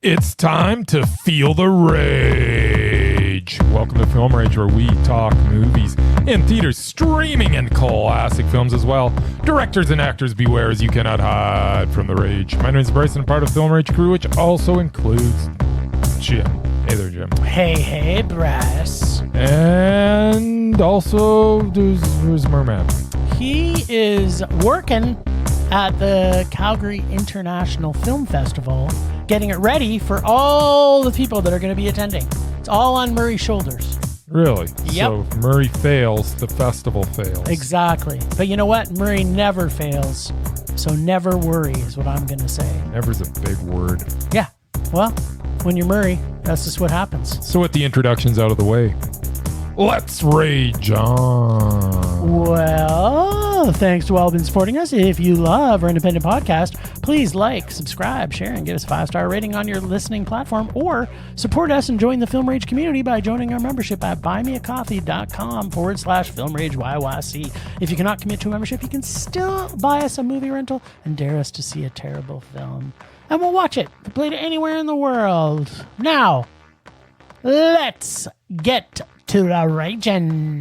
It's time to feel the rage. Welcome to Film Rage, where we talk movies in theaters, streaming, and classic films as well. Directors and actors beware, as you cannot hide from the rage. My name is Bryce, and I'm part of Film Rage crew, which also includes Jim. Hey there, Jim. Hey, Bryce. And also, there's Merman. He is working at the Calgary International Film Festival, getting it ready for all the people that are going to be attending. It's all on Murray's shoulders. Really? Yep. So if Murray fails, the festival fails. Exactly. But you know what? Murray never fails. So never worry is what I'm going to say. Never's a big word. Yeah. Well, when you're Murray, that's just what happens. So with the introductions out of the way, let's rage on. Well, thanks to all who've been supporting us. If you love our independent podcast, please like, subscribe, share, and give us a 5-star rating on your listening platform, or support us and join the Film Rage community by joining our membership at buymeacoffee.com/FilmRageYYC. If you cannot commit to a membership, you can still buy us a movie rental and dare us to see a terrible film. And we'll watch it. We'll play it anywhere in the world. Now, let's get to the raging.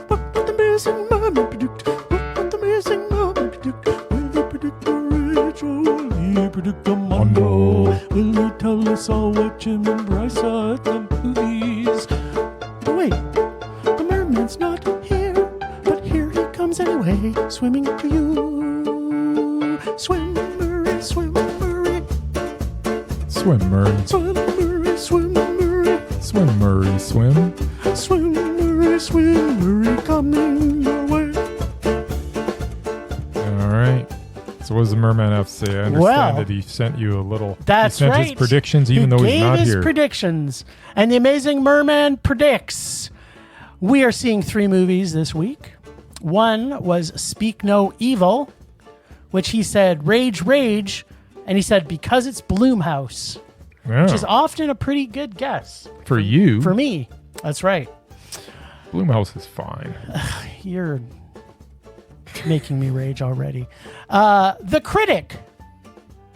What will the missing moment predict? What will the missing moment predict? Will he predict the rage or will he predict the mondo? Will he tell us all what Jim and Bryce saw at the movies? But wait, the merman's not here, but here he comes anyway, swimming to you. Swim, Murray, swim, Murray. Swim, Murray. Swim, Murray, swim, Murray. Swim, Murray, swim. Swim, Murray, swim, Murray, coming your way. All right. So what does the Merman have to say? I understand that he sent you a little... That's he sent right. his predictions even though he's not here. He gave here. his predictions. And the amazing Merman predicts. We are seeing 3 movies this week. One was Speak No Evil, which he said, rage, rage. And he said, because it's Blumhouse, which is often a pretty good guess. For you? For me. That's right. Blumhouse is fine. You're making me rage already. The Critic,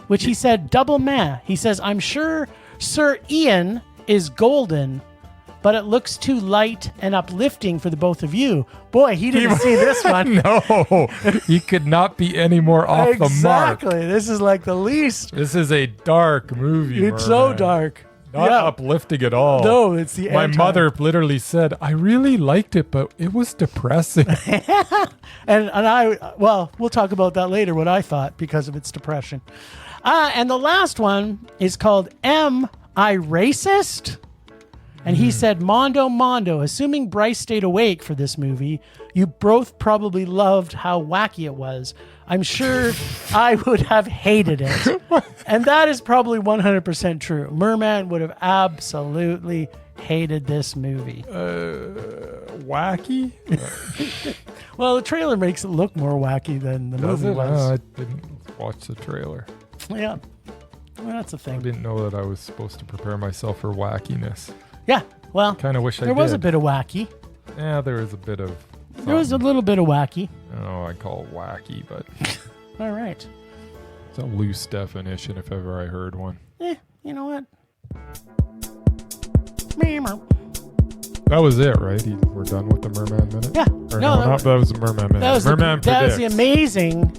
which he said, double meh. He says, I'm sure Sir Ian is golden, but it looks too light and uplifting for the both of you. Boy, he didn't see this one. No, he could not be any more off the mark. Exactly. This is like the least. This is a dark movie, It's so Merman. dark. Not uplifting at all. No, it's the My mother literally said, I really liked it, but it was depressing. and I, well, we'll talk about that later, what I thought because of its depression. And the last one is called Am I Racist? And he said, Mondo, assuming Bryce stayed awake for this movie, you both probably loved how wacky it was. I'm sure I would have hated it. And that is probably 100% true. Merman would have absolutely hated this movie. Wacky? Well, the trailer makes it look more wacky than the movie was. I didn't watch the trailer. Yeah. Well, that's a I thing. didn't know that I was supposed to prepare myself for wackiness. Yeah. Well, Kind of wish I did. there was a bit of wacky. Yeah, there was a bit of... There was a little bit of wacky. I don't know, I call it wacky, but All right. it's a loose definition if ever I heard one. You know what? That was it, right? We're done with the Merman Minute? Yeah. Or that was the Merman Minute. That was Merman that was Predicts. the amazing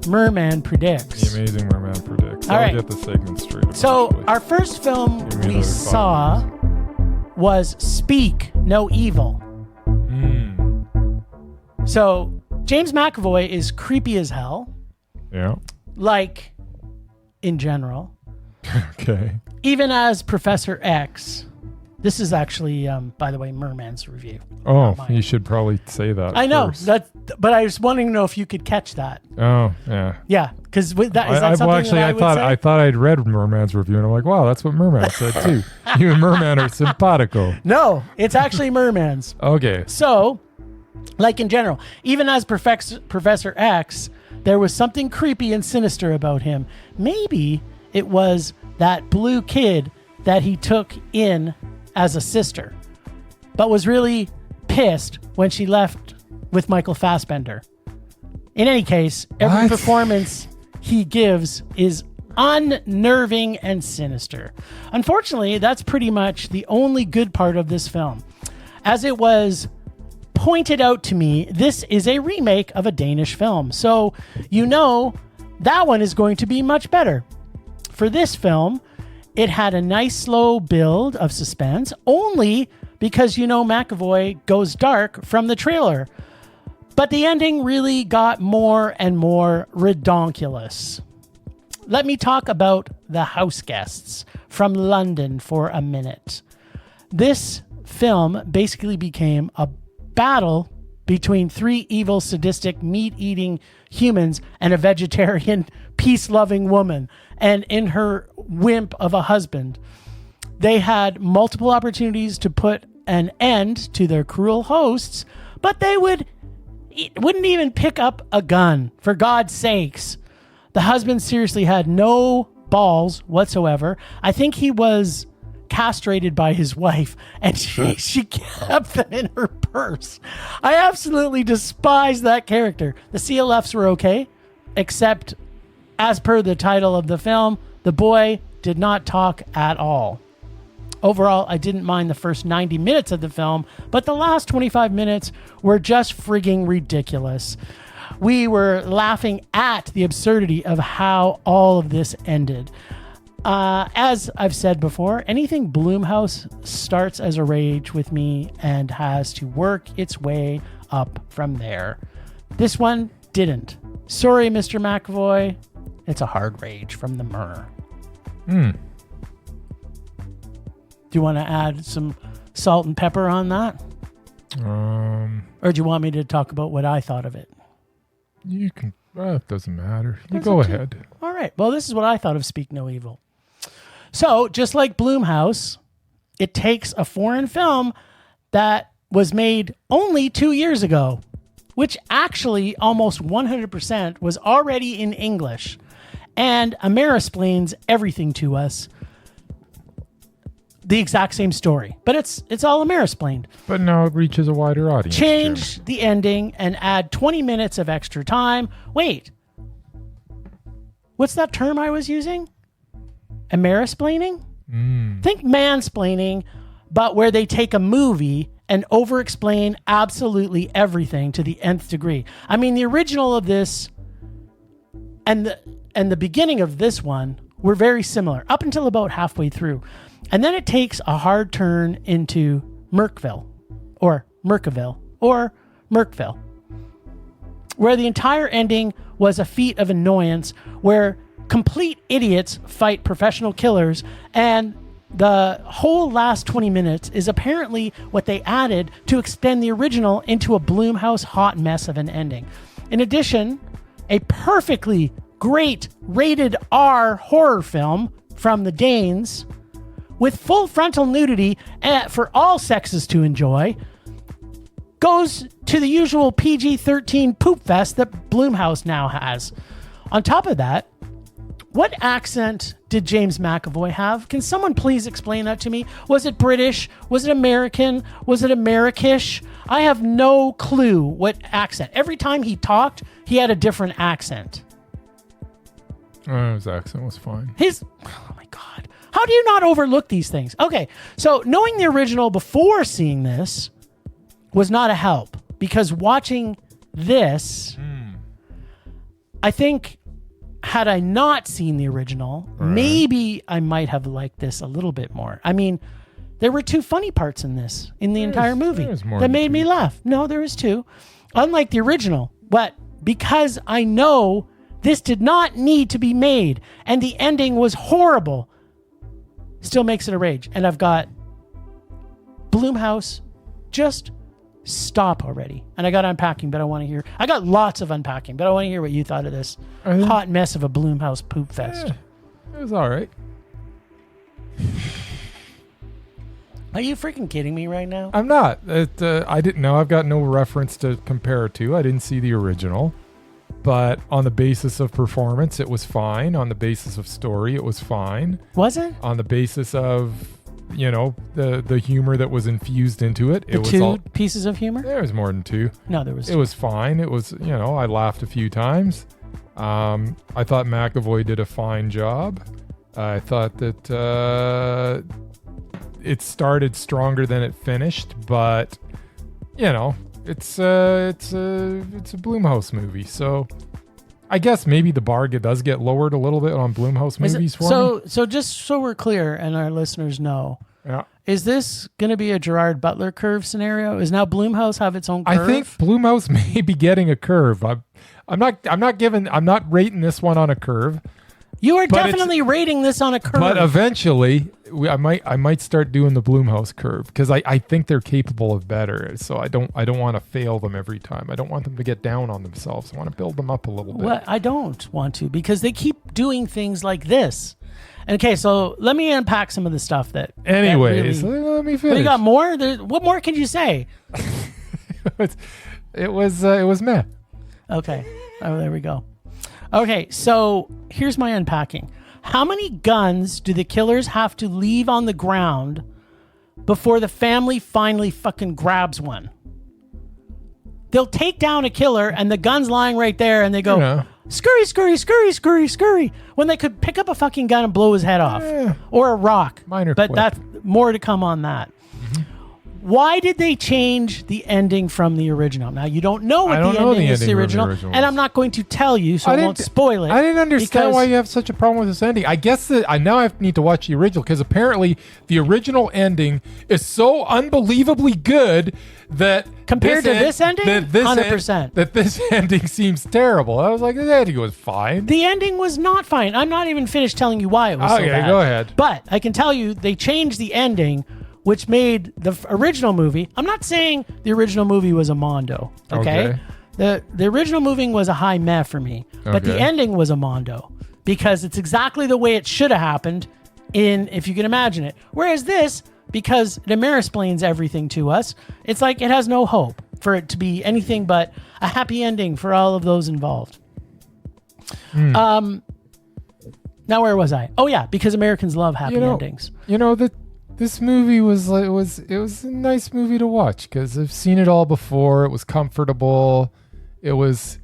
Merman Predicts. The amazing Merman Predicts. All I'll right. get the segment straight. So eventually. our first film Give me we another 5 saw was Speak No Evil. So James McAvoy is creepy as hell, Yeah. like in general. Okay. Even as Professor X. This is actually, by the way, Merman's review. Oh, Not mine. you should probably say that I know first. that, but I was wanting to know if you could catch that. Oh, yeah. Yeah, because that is that well, something actually, that I would say? I thought I'd read Merman's review, and I'm like, wow, that's what Merman said too. You and Merman are simpatico. No, it's actually Merman's. Okay. So, like in general, even as Professor X, there was something creepy and sinister about him. Maybe it was that blue kid that he took in as a sister, but was really pissed when she left with Michael Fassbender In any case, every What? performance he gives is unnerving and sinister. Unfortunately, that's pretty much the only good part of this film. As it was pointed out to me, this is a remake of a Danish film. So, that one is going to be much better. For this film, it had a nice slow build of suspense, only because McAvoy goes dark from the trailer. But the ending really got more and more redonkulous. Let me talk about The House Guests from London for a minute. This film basically became a battle between three evil, sadistic, meat-eating humans and a vegetarian, peace-loving woman, and in her wimp of a husband. They had multiple opportunities to put an end to their cruel hosts, but they wouldn't even pick up a gun, for God's sakes. The husband seriously had no balls whatsoever. I think he was castrated by his wife, and she kept them in her purse. I absolutely despise that character. The CLFs were okay, except as per the title of the film, the boy did not talk at all. Overall, I didn't mind the first 90 minutes of the film, but the last 25 minutes were just frigging ridiculous. We were laughing at the absurdity of how all of this ended. As I've said before, anything Blumhouse starts as a rage with me and has to work its way up from there. This one didn't. Sorry, Mr. McAvoy. It's a hard rage from the Mur. Do you want to add some salt and pepper on that? Or do you want me to talk about what I thought of it? You can. It doesn't matter. You go ahead. All right. Well, this is what I thought of Speak No Evil. So, just like Blumhouse, it takes a foreign film that was made only 2 years ago, which actually almost 100% was already in English, and Amerisplains everything to us. The exact same story, but it's all Amerisplained. But now it reaches a wider audience. Change the ending and add 20 minutes of extra time. Wait, what's that term I was using? Amerisplaining? Think mansplaining, but where they take a movie and over-explain absolutely everything to the nth degree. I mean, the original of this and the beginning of this one were very similar up until about halfway through. And then it takes a hard turn into Merkville, where the entire ending was a feat of annoyance, where complete idiots fight professional killers, and the whole last 20 minutes is apparently what they added to extend the original into a Blumhouse hot mess of an ending. In addition, a perfectly great rated R horror film from the Danes with full frontal nudity for all sexes to enjoy goes to the usual PG-13 poop fest that Blumhouse now has. On top of that, what accent did James McAvoy have? Can someone please explain that to me? Was it British? Was it American? Was it Americish? I have no clue what accent. Every time he talked, he had a different accent. His accent was fine. Oh my God. How do you not overlook these things? Okay, so knowing the original before seeing this was not a help, because watching this, I think had I not seen the original, maybe I might have liked this a little bit more. I mean, there were two funny parts in this, in the entire movie, that made me laugh. No, there was two. Unlike the original, but because I know this did not need to be made and the ending was horrible, still makes it a rage. And I've got Blumhouse, just stop already. And I got unpacking, but I got lots of unpacking, but I want to hear what you thought of this hot mess of a Blumhouse poop fest. It was all right. Are you freaking kidding me right now? I'm not. I didn't know. I've got no reference to compare it to. I didn't see the original. But on the basis of performance, it was fine. On the basis of story, it was fine. Was it? On the basis of the humor that was infused into it. The two pieces of humor? There was more than two. No, there was It was fine. It was, I laughed a few times. I thought McAvoy did a fine job. I thought that it started stronger than it finished, but it's a Blumhouse movie, so I guess maybe the bar does get lowered a little bit on Blumhouse movies for me. So just so we're clear and our listeners know, yeah. Is this going to be a Gerard Butler curve scenario? Is now Blumhouse have its own curve? I think Blumhouse may be getting a curve. I'm not rating this one on a curve. You are definitely rating this on a curve. But eventually, I might start doing the Blumhouse curve because I think they're capable of better. So I don't want to fail them every time. I don't want them to get down on themselves. I want to build them up a little bit. Well, I don't want to because they keep doing things like this. Okay, so let me unpack some of the stuff that. Anyways, let me finish. You got more? What more can you say? it was meh. Okay. Oh, there we go. Okay, so here's my unpacking. How many guns do the killers have to leave on the ground before the family finally fucking grabs one? They'll take down a killer and the gun's lying right there and they go, scurry, scurry, scurry, scurry, scurry, when they could pick up a fucking gun and blow his head off. Or a rock. Minor but quip. That's more to come on that. Why did they change the ending from the original? Now, you don't know what the ending is to the original, and I'm not going to tell you, so I won't spoil it. I didn't understand why you have such a problem with this ending. I guess that I now need to watch the original, because apparently the original ending is so unbelievably good that compared to this ending, 100%. That this ending seems terrible. I was like, the ending was fine. The ending was not fine. I'm not even finished telling you why it was so bad. Okay, go ahead. But I can tell you they changed the ending, which made the original movie. I'm not saying the original movie was a mondo, okay? The original movie was a high meh for me, but the ending was a mondo because it's exactly the way it should have happened if you can imagine it. Whereas this, because it Amerisplains everything to us, it's like it has no hope for it to be anything but a happy ending for all of those involved. Now, where was I? Oh yeah, because Americans love happy endings. This movie was a nice movie to watch because I've seen it all before. It was comfortable. It was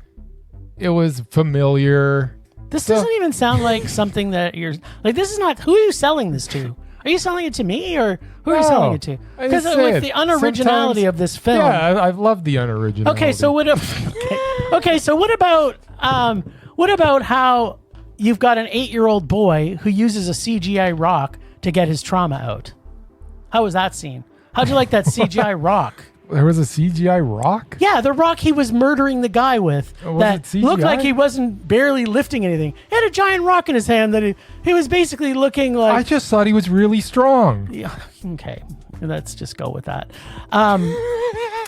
familiar. This doesn't even sound like something that you're like. This is not. Who are you selling this to? Are you selling it to me or who are you selling it to? Because with the unoriginality of this film. Yeah, I've loved the unoriginality. Okay, so what about how you've got an 8-year-old boy who uses a CGI rock to get his trauma out? How was that scene? How'd you like that CGI rock? There was a CGI rock? Yeah, the rock he was murdering the guy with. That looked like he wasn't barely lifting anything. He had a giant rock in his hand that he was basically looking like... I just thought he was really strong. Yeah, okay, let's just go with that.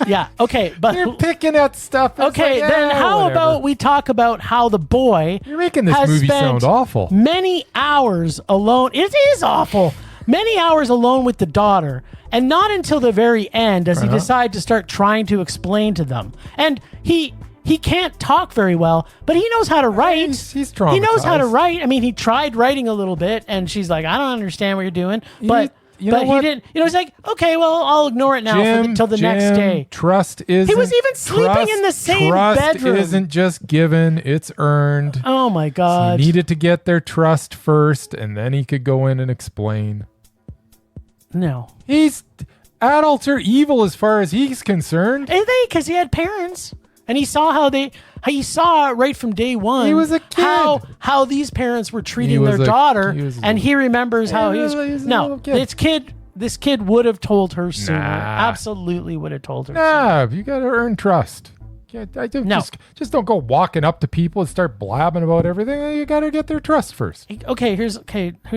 Yeah, okay. But you're picking at stuff. Okay, like, then how about we talk about how the boy... You're making this movie sound awful. Many hours alone. It is awful. Many hours alone with the daughter, and not until the very end does he decide to start trying to explain to them. And he can't talk very well, but he knows how to write. He's traumatized. He knows how to write. I mean, he tried writing a little bit, and she's like, I don't understand what you're doing. But he didn't. He's like, okay, well, I'll ignore it now until the next day. Trust is. He was even sleeping in the same bedroom. Trust isn't just given; it's earned. Oh my God! So he needed to get their trust first, and then he could go in and explain. No. Adults are evil as far as he's concerned. Are they? Because he had parents. And he saw he saw right from day one. He was a kid. How these parents were treating their daughter. And he remembers how he was. No, this kid would have told her sooner. Absolutely would have told her sooner. You got to earn trust. Just don't go walking up to people and start blabbing about everything. You got to get their trust first. Okay, here's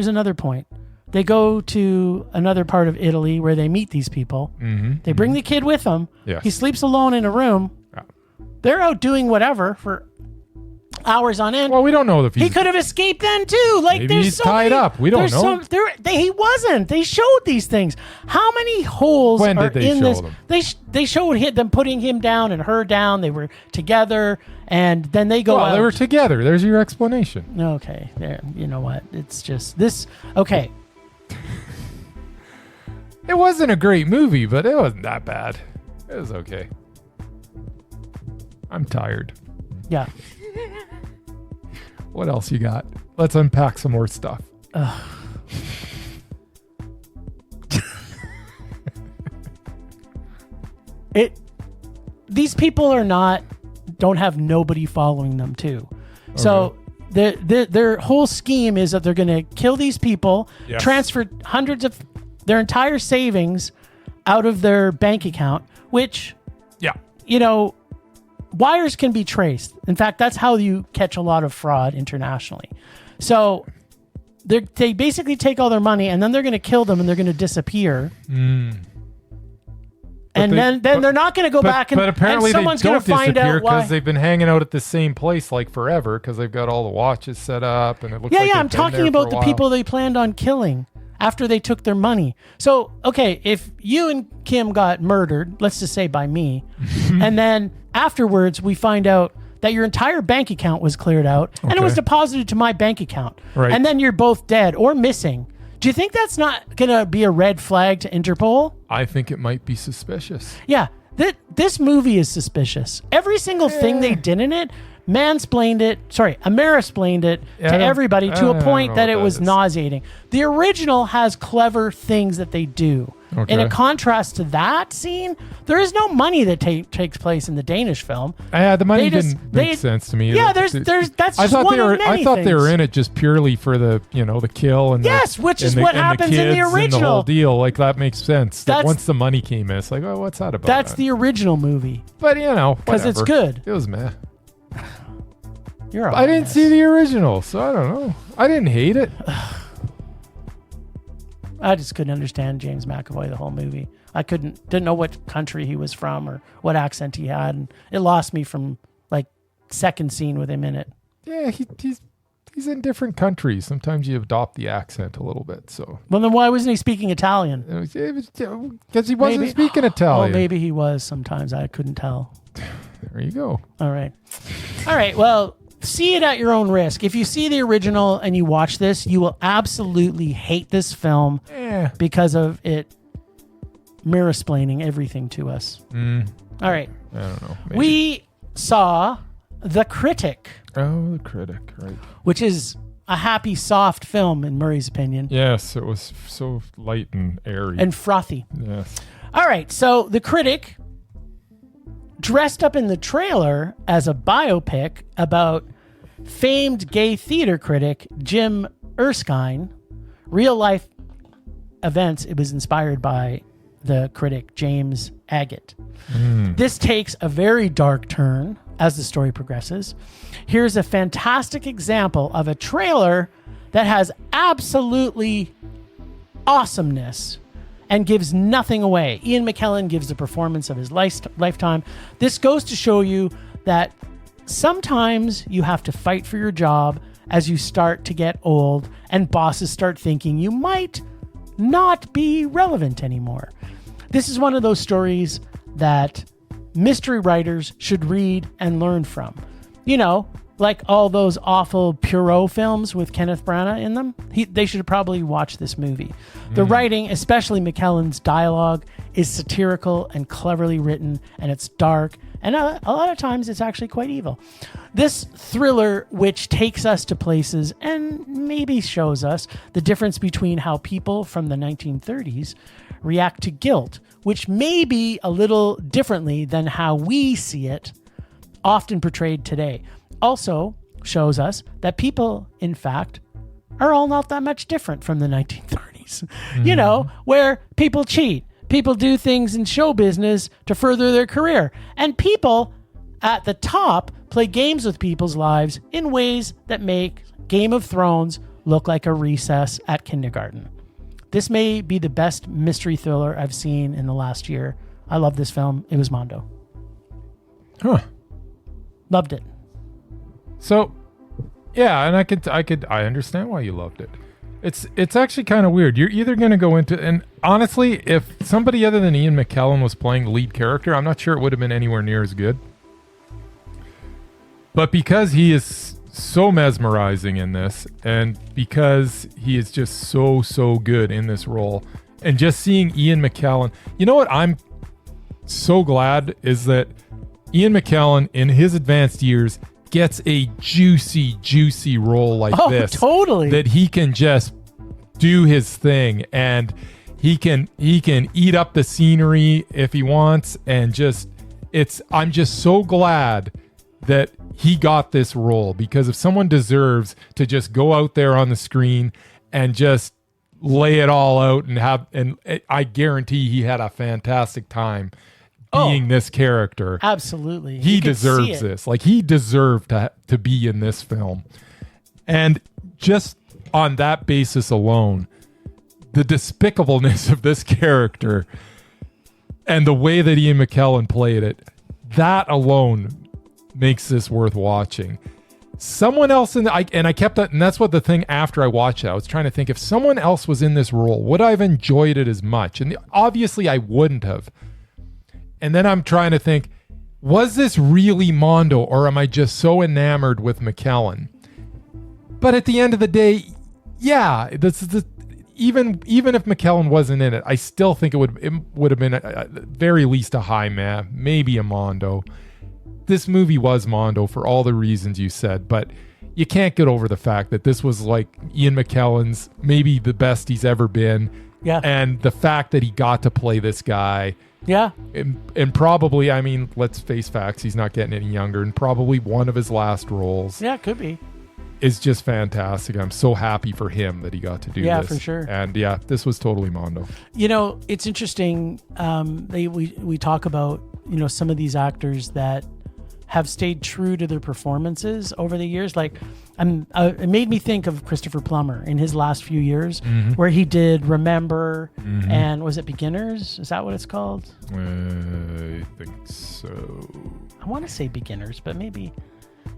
another point. They go to another part of Italy where they meet these people. They bring the kid with them. Yes. He sleeps alone in a room. Yeah. They're out doing whatever for hours on end. Well, we don't know if he could have escaped then too. Like maybe he's tied up. We don't know. He wasn't. They showed these things. How many holes when are did they in show this? Them? They showed them putting him down and her down. They were together, and then they go out. They were together. There's your explanation. Okay, there. You know what? It's just this. Okay. It wasn't a great movie, but it wasn't that bad. It was okay. I'm tired. Yeah. What else you got? Let's unpack some more stuff. These people don't have nobody following them too. So their whole scheme is that they're going to kill these people, transfer hundreds of their entire savings out of their bank account, which, wires can be traced. In fact, that's how you catch a lot of fraud internationally. So they basically take all their money and then they're going to kill them and they're going to disappear. And then they're not going to go back and, but apparently and someone's they going don't to find disappear out why. because they've been hanging out at the same place like forever because they've got all the watches set up and it looks like I'm talking about the people they planned on killing after they took their money. So, okay, if you and Kim got murdered, let's just say by me, and then afterwards we find out that your entire bank account was cleared out and it was deposited to my bank account, and then you're both dead or missing. Do you think that's not going to be a red flag to Interpol? I think it might be suspicious. Yeah, this movie is suspicious. Every single thing they did in it, Amerisplained it to everybody to a point that it was nauseating. The original has clever things that they do. In a contrast to that scene, there is no money that takes place in the Danish film. The money didn't make sense to me. Yeah, that's just one of many I thought they were things. in it just purely for the the kill and which is what happens in the original. And the whole deal, like that makes sense. That's, once the money came in, it's like, oh, what's that about? That's the original movie. But because it's good. It was meh. I didn't see the original, so I don't know. I didn't hate it. I just couldn't understand James McAvoy the whole movie. I didn't know what country he was from or what accent he had, and it lost me from like second scene with him in it. Yeah, he's in different countries. Sometimes you adopt the accent a little bit. So well, then why wasn't he speaking Italian? Because he wasn't speaking Italian. Oh, maybe he was. Sometimes I couldn't tell. There you go. All right. Well. See it at your own risk. If you see the original and you watch this, you will absolutely hate this film because of it mirror-splaining everything to us. All right. I don't know. Maybe. We saw The Critic. Oh, The Critic, right. Which is a happy, soft film, in Murray's opinion. Yes, it was so light and airy. And frothy. Yes. All right, so The Critic, dressed up in the trailer as a biopic about famed gay theater critic Jim Erskine, real life events. It was inspired by the critic James Agate. This takes a very dark turn as the story progresses. Here's a fantastic example of a trailer that has absolutely awesomeness and gives nothing away. Ian McKellen gives the performance of his lifetime. This goes to show you that sometimes you have to fight for your job as you start to get old and bosses start thinking you might not be relevant anymore. This is one of those stories that mystery writers should read and learn from. Like all those awful Poirot films with Kenneth Branagh in them. They should probably watch this movie. The writing, especially McKellen's dialogue, is satirical and cleverly written, and it's dark, and a lot of times it's actually quite evil. This thriller, which takes us to places and maybe shows us the difference between how people from the 1930s react to guilt, which may be a little differently than how we see it, often portrayed today. Also shows us that people, in fact, are all not that much different from the 1930s. Where people cheat, people do things in show business to further their career, and people at the top play games with people's lives in ways that make Game of Thrones look like a recess at kindergarten. This may be the best mystery thriller I've seen in the last year. I love this film. It was Mondo. Huh. Loved it. So, yeah, and I understand why you loved it. It's actually kind of weird. You're either going to go into, and honestly, if somebody other than Ian McKellen was playing the lead character, I'm not sure it would have been anywhere near as good. But because he is so mesmerizing in this, and because he is just so good in this role, And just seeing Ian McKellen, you know what I'm so glad is that Ian McKellen in his advanced years gets a juicy role like this. Totally. That he can just do his thing, and he can eat up the scenery if he wants, and I'm just so glad that he got this role, because if someone deserves to just go out there on the screen and just lay it all out and I guarantee he had a fantastic time being this character. Absolutely. He deserves this. Like, he deserved to be in this film. And just on that basis alone, the despicableness of this character and the way that Ian McKellen played it, that alone makes this worth watching. Someone else and I kept that, and that's what the thing after I watched it, I was trying to think, if someone else was in this role, would I have enjoyed it as much? And obviously I wouldn't have. And then I'm trying to think, was this really Mondo, or am I just so enamored with McKellen? But at the end of the day, yeah, even if McKellen wasn't in it, I still think it would have been at very least a high maybe a Mondo. This movie was Mondo for all the reasons you said, but you can't get over the fact that this was like Ian McKellen's maybe the best he's ever been. Yeah. And the fact that he got to play this guy. Yeah. And probably, I mean, let's face facts, he's not getting any younger, and probably one of his last roles. Yeah, it could be. Is just fantastic. I'm so happy for him that he got to do this. Yeah, for sure. And yeah, this was totally Mondo. You know, it's interesting. We talk about, some of these actors that have stayed true to their performances over the years. Like, it made me think of Christopher Plummer in his last few years, where he did Remember, and was it Beginners? Is that what it's called? I think so. I want to say Beginners, but maybe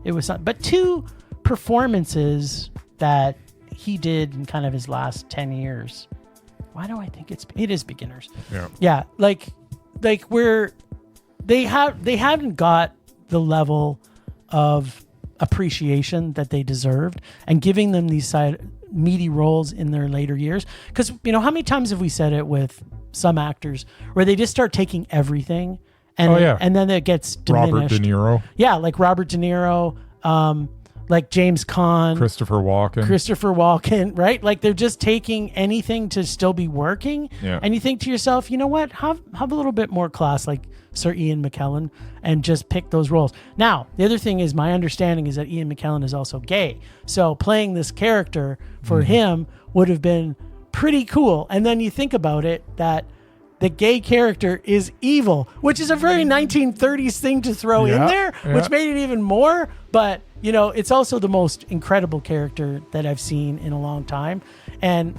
it was not. But two performances that he did in kind of his last 10 years. Why do I think it is Beginners? Yeah. Like where they hadn't got the level of appreciation that they deserved, and giving them these meaty roles in their later years. Because, how many times have we said it with some actors where they just start taking everything and then it gets diminished. Robert De Niro. Yeah, like Robert De Niro, like James Caan, Christopher Walken, right? Like, they're just taking anything to still be working. Yeah. And you think to yourself, you know what? Have a little bit more class, like Sir Ian McKellen, and just pick those roles. Now, the other thing is, my understanding is that Ian McKellen is also gay. So playing this character for him would have been pretty cool. And then you think about it, that the gay character is evil, which is a very 1930s thing to throw in there, which made it even more. But, it's also the most incredible character that I've seen in a long time. And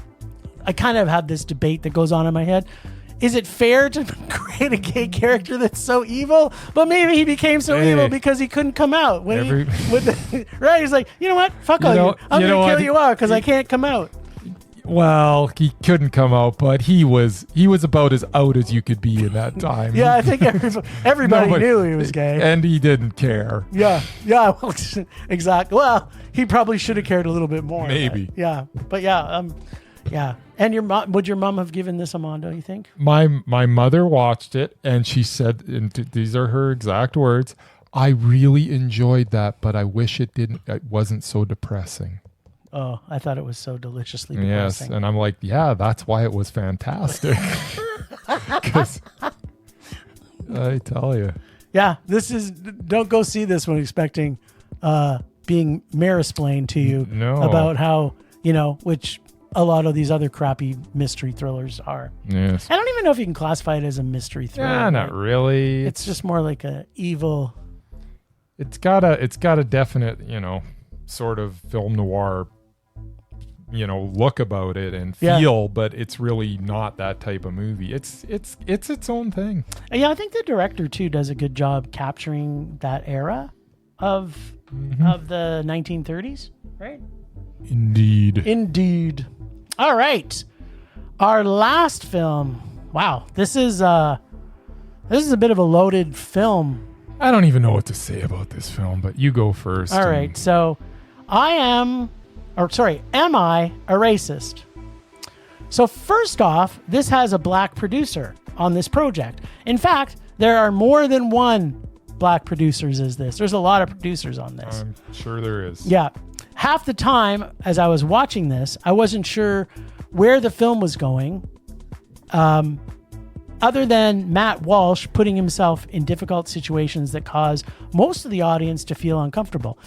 I kind of have this debate that goes on in my head. Is it fair to create a gay character that's so evil? But maybe he became so evil because he couldn't come out. Right? He's like, you know what? Fuck all you. I'm going to kill you out because I can't come out. Well, he couldn't come out, but he was about as out as you could be in that time. Yeah, I think everybody knew he was gay. And he didn't care. Yeah, well, exactly. Well, he probably should have cared a little bit more. Maybe. But yeah. And would your mom have given this a Mondo, you think? My mother watched it, and she said, and these are her exact words, "I really enjoyed that, but I wish it wasn't so depressing." Oh, I thought it was so deliciously depressing. Yes, and I'm like, yeah, that's why it was fantastic. Because I tell you. Yeah, don't go see this one expecting being mansplained to you about how, which a lot of these other crappy mystery thrillers are. Yes. I don't even know if you can classify it as a mystery thriller. Yeah, not really. It's just more like a evil. It's got a definite, sort of film noir, look about it and feel, but it's really not that type of movie. It's its own thing. Yeah, I think the director too does a good job capturing that era of the 1930s, right? Indeed. All right. Our last film. Wow, this is a bit of a loaded film. I don't even know what to say about this film, but you go first. All right. So, am I a racist? So first off, this has a black producer on this project. In fact, there are more than one black producers as this. There's a lot of producers on this. I'm sure there is. Yeah. Half the time as I was watching this, I wasn't sure where the film was going. Other than Matt Walsh putting himself in difficult situations that cause most of the audience to feel uncomfortable.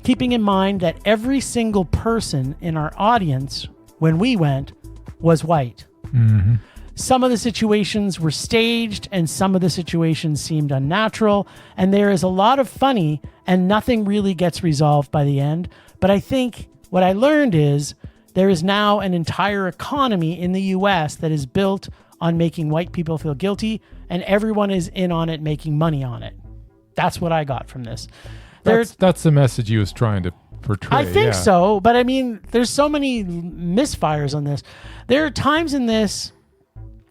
Keeping in mind that every single person in our audience when we went was white. Mm-hmm. Some of the situations were staged and some of the situations seemed unnatural. And there is a lot of funny and nothing really gets resolved by the end. But I think what I learned is there is now an entire economy in the US that is built on making white people feel guilty, and everyone is in on it making money on it. That's what I got from this. That's the message he was trying to portray. I think so, but I mean, there's so many misfires on this. There are times in this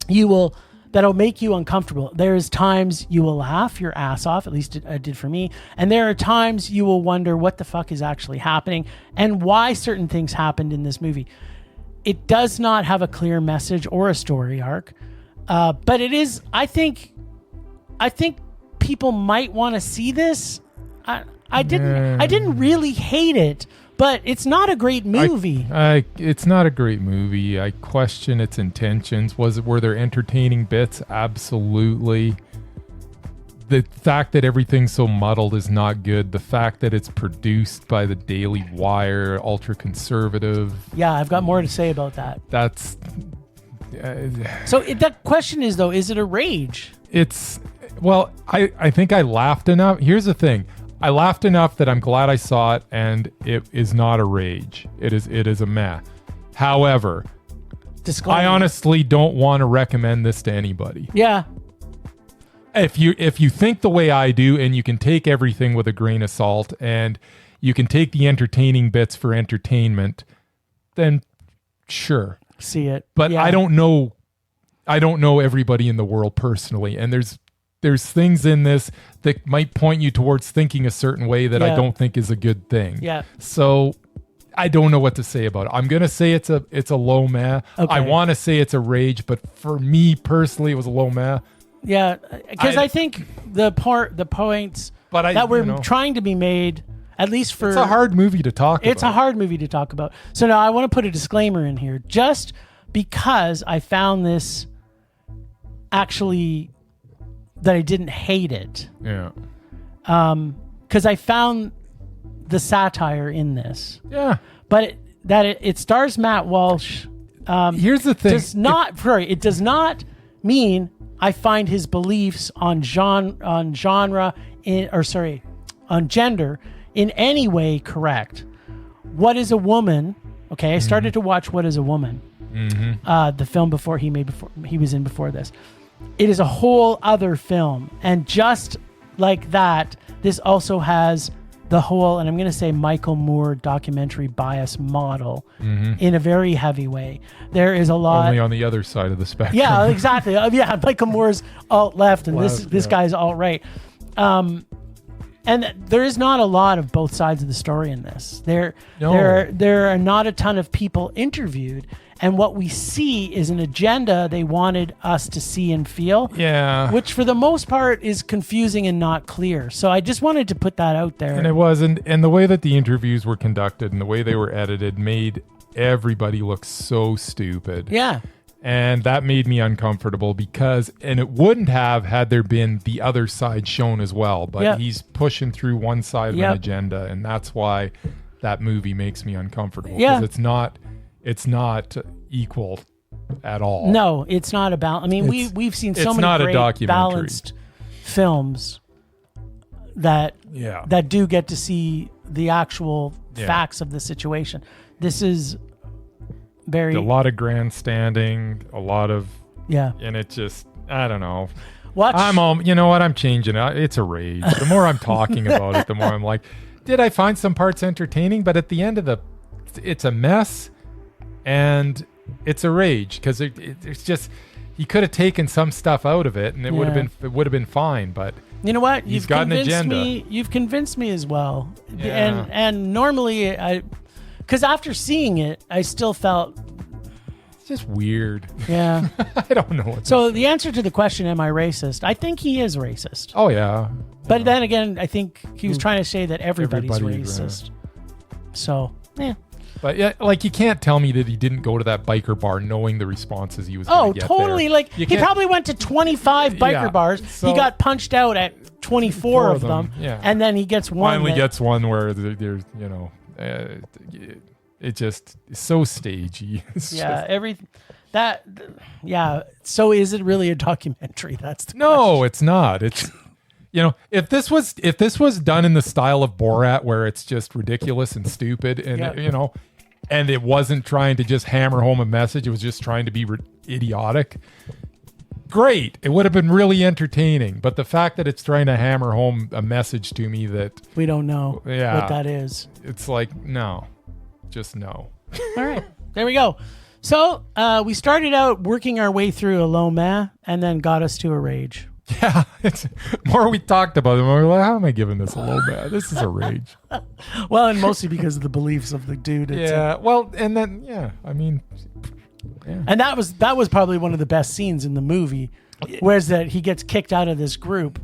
that'll make you uncomfortable. There's times you will laugh your ass off, at least it did for me. And there are times you will wonder what the fuck is actually happening and why certain things happened in this movie. It does not have a clear message or a story arc, but it is. I think people might want to see this. I didn't really hate it, but it's not a great movie. It's not a great movie. I question its intentions. Were there entertaining bits? Absolutely. The fact that everything's so muddled is not good. The fact that it's produced by the Daily Wire, ultra conservative. Yeah, I've got more to say about that. That's. So the question is, though, is it a rage? I think I laughed enough. Here's the thing. I laughed enough that I'm glad I saw it, and it is not a rage. It is a meh. However, Disclaimer. I honestly don't want to recommend this to anybody. Yeah. If you think the way I do, and you can take everything with a grain of salt, and you can take the entertaining bits for entertainment, then sure. See it. But yeah. I don't know everybody in the world personally, and there's things in this that might point you towards thinking a certain way that I don't think is a good thing. Yeah. So I don't know what to say about it. I'm gonna say it's a low meh. Okay. I want to say it's a rage, but for me personally, it was a low meh. Yeah, because I think the points that were trying to be made, at least for... It's a hard movie to talk about. It's a hard movie to talk about. So now I want to put a disclaimer in here, just because I found this actually, that I didn't hate it. Yeah. Because I found the satire in this. Yeah. But it stars Matt Walsh. Here's the thing. It does not mean I find his beliefs on gender in any way correct. What is a Woman? Okay, I started to watch What is a Woman, the film he was in before this. It is a whole other film, and just like that, this also has the whole, and I'm going to say Michael Moore documentary bias model in a very heavy way. There is a lot... Only on the other side of the spectrum. Yeah, exactly. Michael Moore's alt-left and this guy's alt-right. And there is not a lot of both sides of the story in this. There are not a ton of people interviewed, and what we see is an agenda they wanted us to see and feel. Yeah. Which for the most part is confusing and not clear. So I just wanted to put that out there. And it was, and the way that the interviews were conducted and the way they were edited made everybody look so stupid. Yeah. And that made me uncomfortable and it wouldn't have had there been the other side shown as well. But he's pushing through one side of an agenda, and that's why that movie makes me uncomfortable. Because it's not equal at all. No, it's not about. I mean, we've seen so many great balanced films that do get to see the actual facts of the situation. This is a lot of grandstanding, a lot of and it just, I don't know. You know what? I'm changing it. It's a rage. The more I'm talking about it, the more I'm like, did I find some parts entertaining? But at the end of it's a mess, and it's a rage because it's just, he could have taken some stuff out of it, and it would have been fine. But you know what? You've got an agenda. You've convinced me as well. Yeah. And normally because after seeing it, I still felt It's just weird. Yeah. I don't know. So the answer to the question, am I racist? I think he is racist. Oh, yeah. But then again, I think he was trying to say that everybody's Everybody's racist. So, yeah. But yeah, like you can't tell me that he didn't go to that biker bar knowing the responses he was going to get totally. there. Like he probably went to 25 biker bars. So he got punched out at 24 of them. Yeah. And then he gets one. Finally gets one where there's, it just is so stagey. It's Yeah, just, So is it really a documentary? That's the no, question. it's not. It's if this was done in the style of Borat, where it's just ridiculous and stupid, and and it wasn't trying to just hammer home a message, it was just trying to be idiotic. Great, it would have been really entertaining. But the fact that it's trying to hammer home a message to me that we don't know what that is. It's like no, just no. All right, there we go. So we started out working our way through a low meh and then got us to a rage. Yeah, it's more we talked about it. We're like, how am I giving this a low meh? This is a rage. Well, and mostly because of the beliefs of the dude. And that was probably one of the best scenes in the movie, whereas that he gets kicked out of this group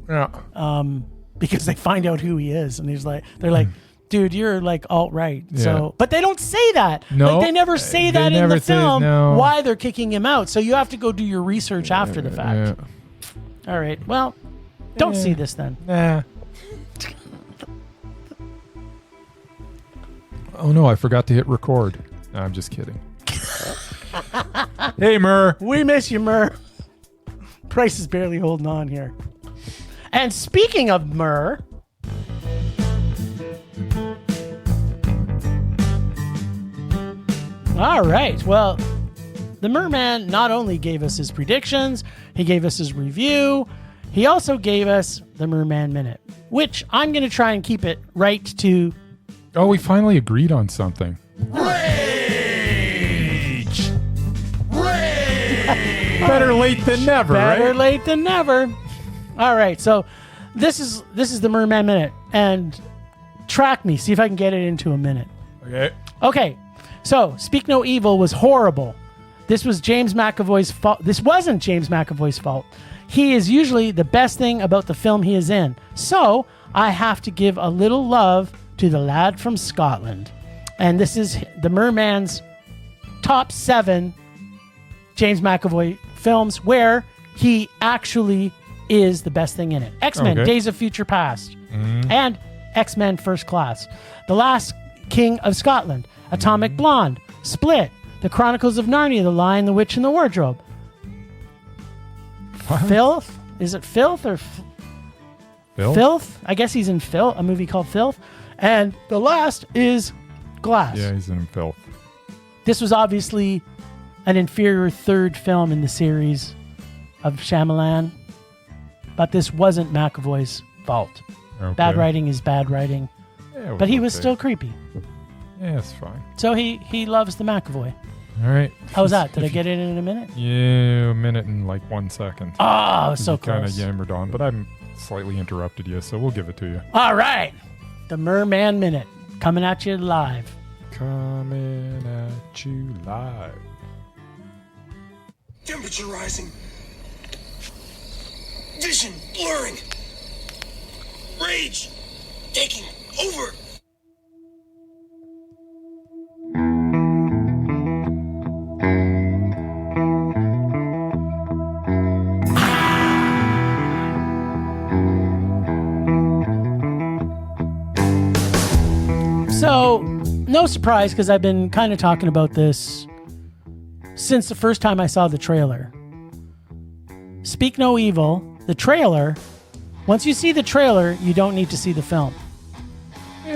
because they find out who he is, and they're like, dude, you're like alt-right. Yeah. So, but they don't say that. No, like, they never say that in the film. No. Why they're kicking him out? So you have to go do your research after the fact. Yeah. All right. Well, don't see this then. Nah. Oh no, I forgot to hit record. No, I'm just kidding. Hey, Mur. We miss you, Mur. Bryce is barely holding on here. And speaking of Mur, all right. Well, the Merman not only gave us his predictions, he gave us his review, he also gave us the Murman Minute, which I'm going to try and keep it right to... Oh, we finally agreed on something. Rage! Better late than never, Better right? late than never. All right, so this is the Murman Minute, and track me, see if I can get it into a minute. Okay, so Speak No Evil was horrible. This was James McAvoy's fault. This wasn't James McAvoy's fault. He is usually the best thing about the film he is in. So I have to give a little love to the lad from Scotland. And this is the Merman's top 7 James McAvoy films where he actually is the best thing in it. X-Men, Days of Future Past, and X-Men First Class. The Last King of Scotland, Atomic Blonde, Split, The Chronicles of Narnia, The Lion, the Witch, and the Wardrobe. What? Filth? Is it Filth or Filth? Filth? I guess he's in Filth, a movie called Filth. And the last is Glass. Yeah, he's in Filth. This was obviously an inferior third film in the series of Shyamalan, but this wasn't McAvoy's fault. Okay. Bad writing is bad writing, Yeah, but he was okay. still creepy. Yeah, it's fine. So he loves the McAvoy. All right. How's that? Did I get it in a minute? Yeah, a minute and like 1 second. Oh, so kind of close. yammered on, but I'm slightly interrupted you, so we'll give it to you. All right. The Merman Minute coming at you live. Coming at you live. Temperature rising. Vision blurring. Rage taking over. So, no surprise, because I've been kind of talking about this since the first time I saw the trailer. Speak No Evil, the trailer, once you see the trailer, you don't need to see the film.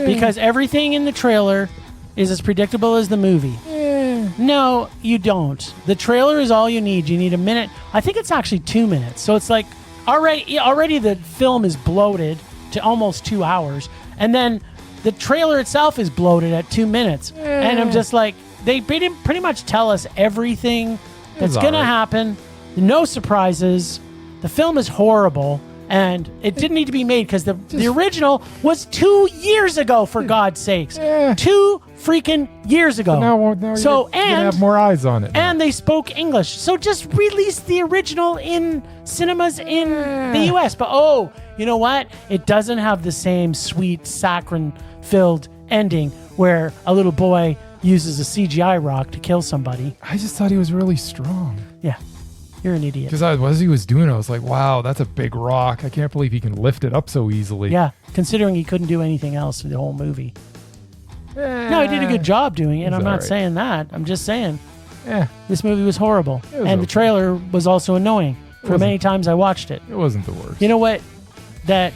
Because everything in the trailer is as predictable as the movie. No, you don't. The trailer is all you need. You need a minute. I think it's actually 2 minutes. So it's like already the film is bloated to almost 2 hours. And then the trailer itself is bloated at 2 minutes. And I'm just like, they pretty much tell us everything that's going to happen. No surprises. The film is horrible. And it didn't need to be made because the original was 2 years ago, for God's sakes. 2 freaking years ago. Now so, you're gonna have more eyes on it. And they spoke English. So just release the original in cinemas in the US. But you know what? It doesn't have the same sweet, saccharine-filled ending where a little boy uses a CGI rock to kill somebody. I just thought he was really strong. Yeah. You're an idiot. Because as he was doing it, I was like, wow, that's a big rock. I can't believe he can lift it up so easily. Yeah, considering he couldn't do anything else for the whole movie. No, he did a good job doing it. I'm not saying that. I'm just saying this movie was horrible. And the trailer was also annoying for many times I watched it. It wasn't the worst. You know what? The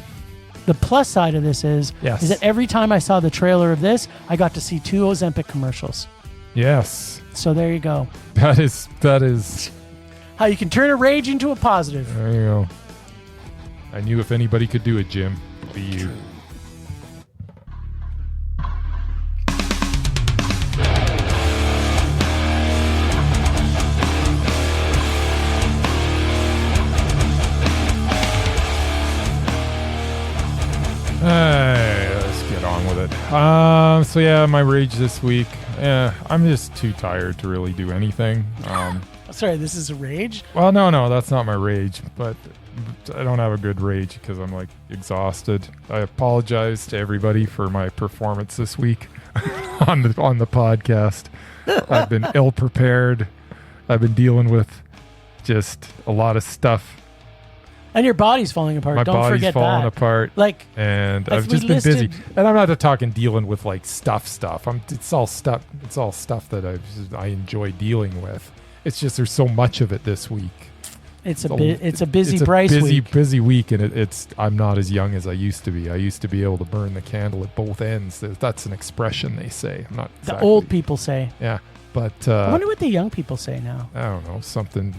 plus side of this is that every time I saw the trailer of this, I got to see 2 Ozempic commercials. Yes. So there you go. That is... How you can turn a rage into a positive. There you go. I knew if anybody could do it, Jim, it'd be you. Hey, let's get on with it. So yeah, my rage this week. I'm just too tired to really do anything. Sorry, this is a rage? Well, no, that's not my rage, but I don't have a good rage because I'm like exhausted. I apologize to everybody for my performance this week on the podcast. I've been ill prepared. I've been dealing with just a lot of stuff. And your body's falling apart. Don't forget that. My body's falling apart. And I've just been busy. And I'm not talking dealing with like stuff. It's all stuff that I enjoy dealing with. It's just there's so much of it this week. It's a busy Bryce week. Busy week, and I'm not as young as I used to be. I used to be able to burn the candle at both ends. That's an expression they say. I'm not exactly, the old people say. Yeah, but I wonder what the young people say now. I don't know, something.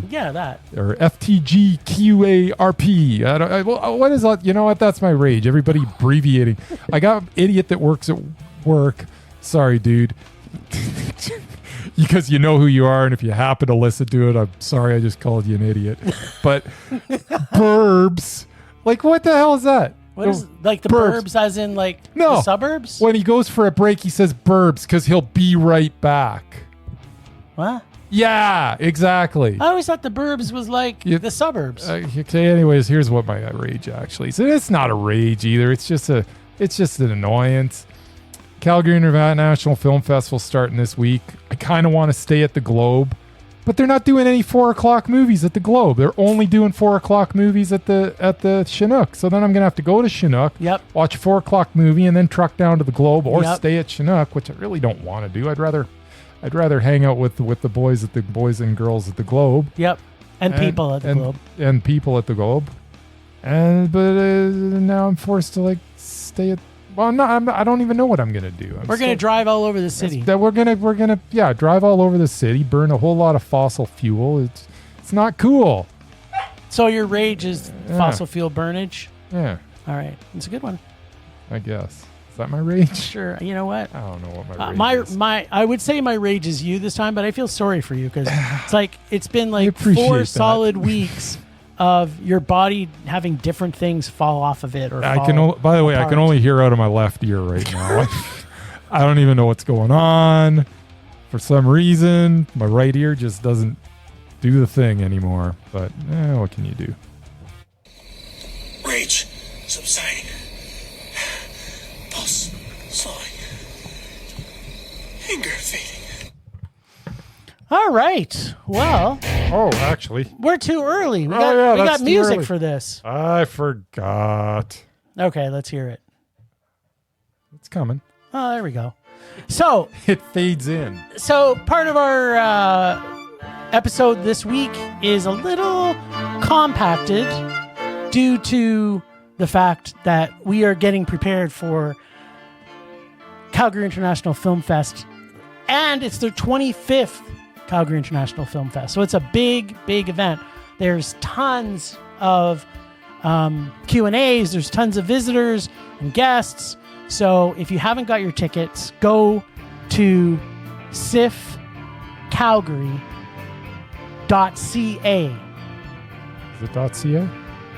Yeah, that. Or FTGQARP. What is that? You know what? That's my rage. Everybody abbreviating. I got an idiot that works at work. Sorry, dude. Because you know who you are, and if you happen to listen to it, I'm sorry I just called you an idiot. But burbs, like what the hell is that? What is like the burbs as in like the suburbs? When he goes for a break, he says burbs because he'll be right back. What? Yeah, exactly. I always thought the burbs was like the suburbs. Okay, anyways, here's what my rage actually is. It's not a rage either. It's just an annoyance. Calgary International Film Festival starting this week. I kind of want to stay at the Globe, but they're not doing any 4:00 movies at the Globe. They're only doing 4:00 movies at the Chinook. So then I'm gonna have to go to Chinook, watch a 4:00 movie, and then truck down to the Globe or stay at Chinook, which I really don't want to do. I'd rather hang out with the boys and girls at the Globe. Yep, and people at the Globe. And people at the Globe. But now I'm forced to like stay at. Well, no, I don't even know what I'm going to do. We're going to drive all over the city. We're going to drive all over the city, burn a whole lot of fossil fuel. It's not cool. So your rage is fossil fuel burnage? Yeah. All right. It's a good one. I guess. Is that my rage? Sure. You know what? I don't know what my rage is. I would say my rage is you this time, but I feel sorry for you because it's been like 4 solid weeks of your body having different things fall off of it. By the way, I can only hear out of my left ear right now. I don't even know what's going on. For some reason, my right ear just doesn't do the thing anymore. But what can you do? Rage subsiding. Pulse slowing. Anger fading. All right. Well. Oh, actually. We're too early. We got music for this. I forgot. Okay, let's hear it. It's coming. Oh, there we go. So. It fades in. So part of our episode this week is a little compacted due to the fact that we are getting prepared for Calgary International Film Fest. And it's their 25th Calgary International Film Fest. So it's a big, big event. There's tons of Q&As. There's tons of visitors and guests. So if you haven't got your tickets, go to ciffcalgary.ca. it .ca?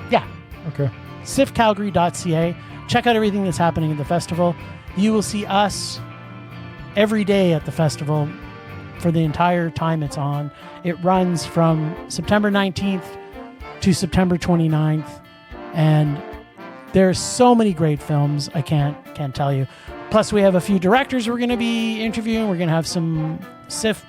Yeah. Okay. ciffcalgary.ca. Check out everything that's happening at the festival. You will see us every day at the festival for the entire time it's on. It runs from September 19th to September 29th. And there's so many great films, I can't tell you. Plus, we have a few directors we're going to be interviewing. We're going to have some SIFF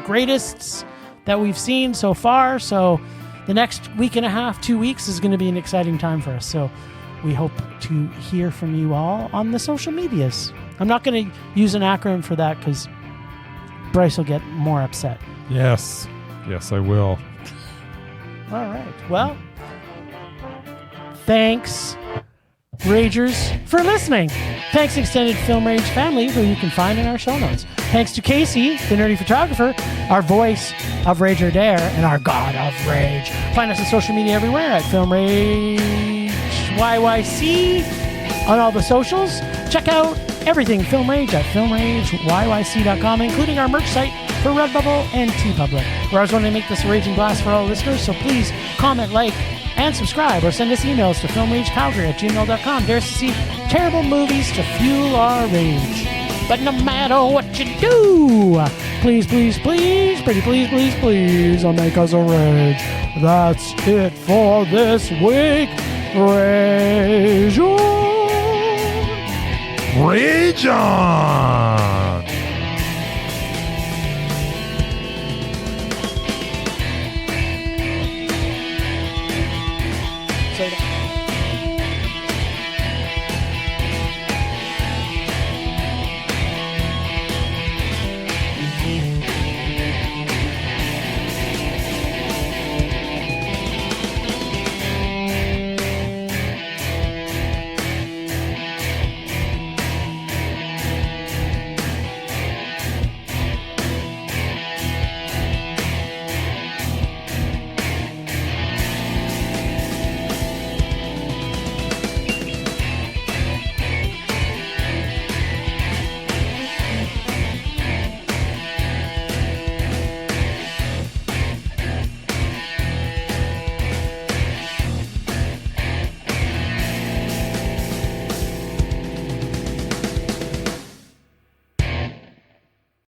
greatest that we've seen so far. So the next week and a half, 2 weeks is going to be an exciting time for us. So we hope to hear from you all on the social medias. I'm not going to use an acronym for that because Bryce will get more upset. Yes. Yes, I will. All right. Well, thanks, Ragers, for listening. Thanks, Extended Film Rage family, who you can find in our show notes. Thanks to Casey, the nerdy photographer, our voice of Rage or Dare, and our god of rage. Find us on social media everywhere at Film Rage YYC on all the socials. Check out everything Film Rage at filmrageyyc.com, including our merch site for Redbubble and TeePublic. We're always wanting to make this a raging blast for all listeners, so please comment, like, and subscribe, or send us emails to filmragecalgary@gmail.com. Dare us to see terrible movies to fuel our rage. But no matter what you do, please, please, please, pretty please, please, please, don't make us a rage. That's it for this week. Rage on! Rage on!